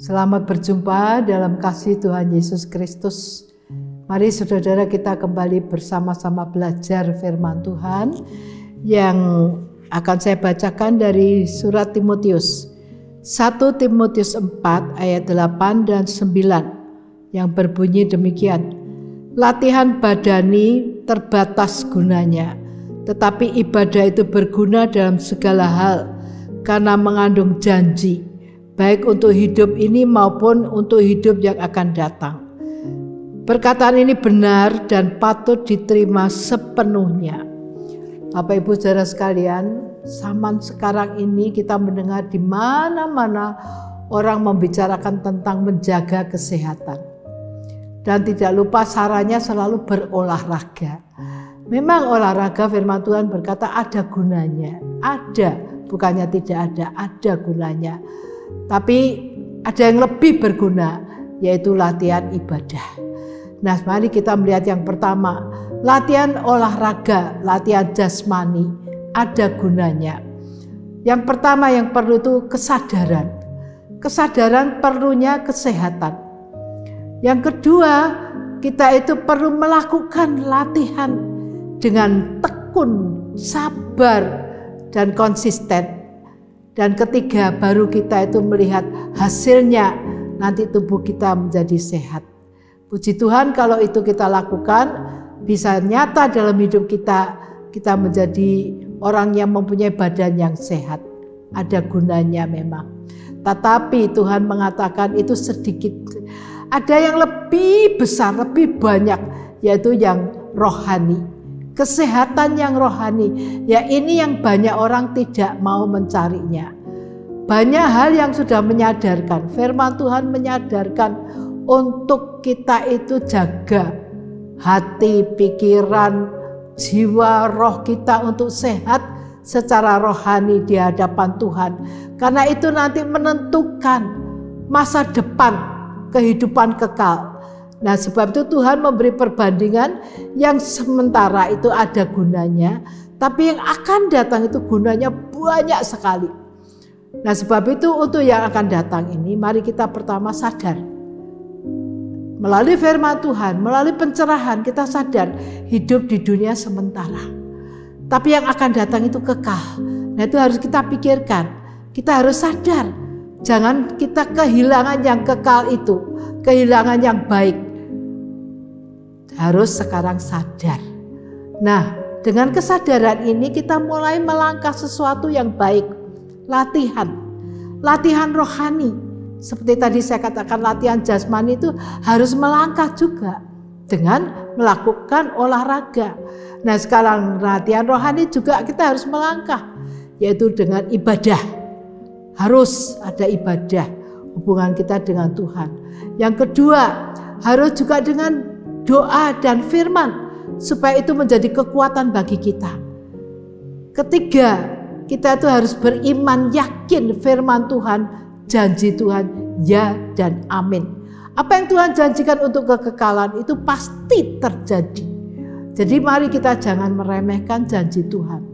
Selamat berjumpa dalam kasih Tuhan Yesus Kristus. Mari saudara-saudara kita kembali bersama-sama belajar firman Tuhan yang akan saya bacakan dari surat Timotius. 1 Timotius 4 ayat 8 dan 9 yang berbunyi demikian. Latihan badani terbatas gunanya, tetapi ibadah itu berguna dalam segala hal karena mengandung janji, baik untuk hidup ini maupun untuk hidup yang akan datang. Perkataan ini benar dan patut diterima sepenuhnya. Bapak Ibu saudara sekalian, zaman sekarang ini kita mendengar di mana-mana orang membicarakan tentang menjaga kesehatan. Dan tidak lupa sarannya selalu berolahraga. Memang olahraga firman Tuhan berkata ada gunanya. Ada, bukannya tidak ada gunanya. Tapi ada yang lebih berguna, yaitu latihan ibadah. Nah, mari kita melihat yang pertama, latihan olahraga, latihan jasmani, ada gunanya. Yang pertama yang perlu itu kesadaran. Kesadaran perlunya kesehatan. Yang kedua, kita itu perlu melakukan latihan dengan tekun, sabar, dan konsisten. Dan ketiga, baru kita itu melihat hasilnya, nanti tubuh kita menjadi sehat. Puji Tuhan kalau itu kita lakukan, bisa nyata dalam hidup kita, kita menjadi orang yang mempunyai badan yang sehat. Ada gunanya memang. Tetapi Tuhan mengatakan itu sedikit. Ada yang lebih besar, lebih banyak, yaitu yang rohani. Kesehatan yang rohani, ya ini yang banyak orang tidak mau mencarinya. Banyak hal yang sudah menyadarkan, firman Tuhan menyadarkan untuk kita itu jaga hati, pikiran, jiwa, roh kita untuk sehat secara rohani di hadapan Tuhan. Karena itu nanti menentukan masa depan kehidupan kekal. Nah, sebab itu Tuhan memberi perbandingan yang sementara itu ada gunanya, tapi yang akan datang itu gunanya banyak sekali. Nah, sebab itu untuk yang akan datang ini, mari kita pertama sadar. Melalui firman Tuhan, melalui pencerahan kita sadar hidup di dunia sementara. Tapi yang akan datang itu kekal. Nah, itu harus kita pikirkan. Kita harus sadar. Jangan kita kehilangan yang kekal itu, kehilangan yang baik. Harus sekarang sadar. Nah, dengan kesadaran ini kita mulai melangkah sesuatu yang baik. Latihan rohani. Seperti tadi saya katakan, latihan jasmani itu harus melangkah juga dengan melakukan olahraga. Nah, sekarang latihan rohani juga kita harus melangkah, yaitu dengan ibadah. Harus ada ibadah, hubungan kita dengan Tuhan. Yang kedua, harus juga dengan doa dan firman, supaya itu menjadi kekuatan bagi kita. Ketiga, kita itu harus beriman, yakin firman Tuhan, janji Tuhan, ya dan amin. Apa yang Tuhan janjikan untuk kekekalan itu pasti terjadi. Jadi mari kita jangan meremehkan janji Tuhan.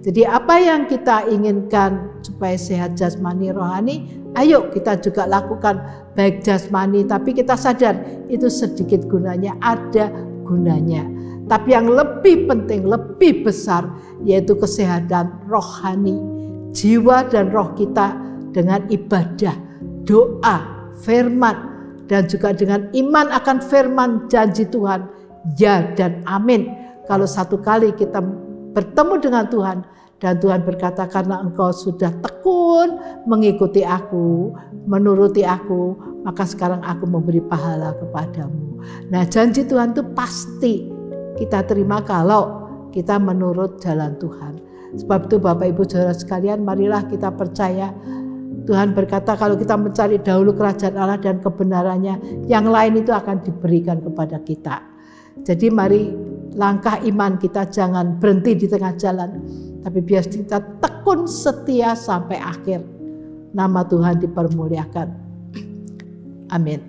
Jadi apa yang kita inginkan supaya sehat jasmani rohani, ayo kita juga lakukan baik jasmani, tapi kita sadar itu sedikit gunanya, ada gunanya. Tapi yang lebih penting, lebih besar, yaitu kesehatan rohani, jiwa dan roh kita dengan ibadah, doa, firman, dan juga dengan iman akan firman janji Tuhan, ya dan amin. Kalau satu kali kita bertemu dengan Tuhan, dan Tuhan berkata, karena engkau sudah tekun mengikuti aku, menuruti aku, maka sekarang aku memberi pahala kepadamu. Nah, janji Tuhan itu pasti kita terima kalau kita menurut jalan Tuhan. Sebab itu Bapak Ibu saudara sekalian, marilah kita percaya. Tuhan berkata kalau kita mencari dahulu kerajaan Allah dan kebenarannya, yang lain itu akan diberikan kepada kita. Jadi mari langkah iman kita jangan berhenti di tengah jalan, tapi biar kita tekun setia sampai akhir. Nama Tuhan dipermuliakan. Amin.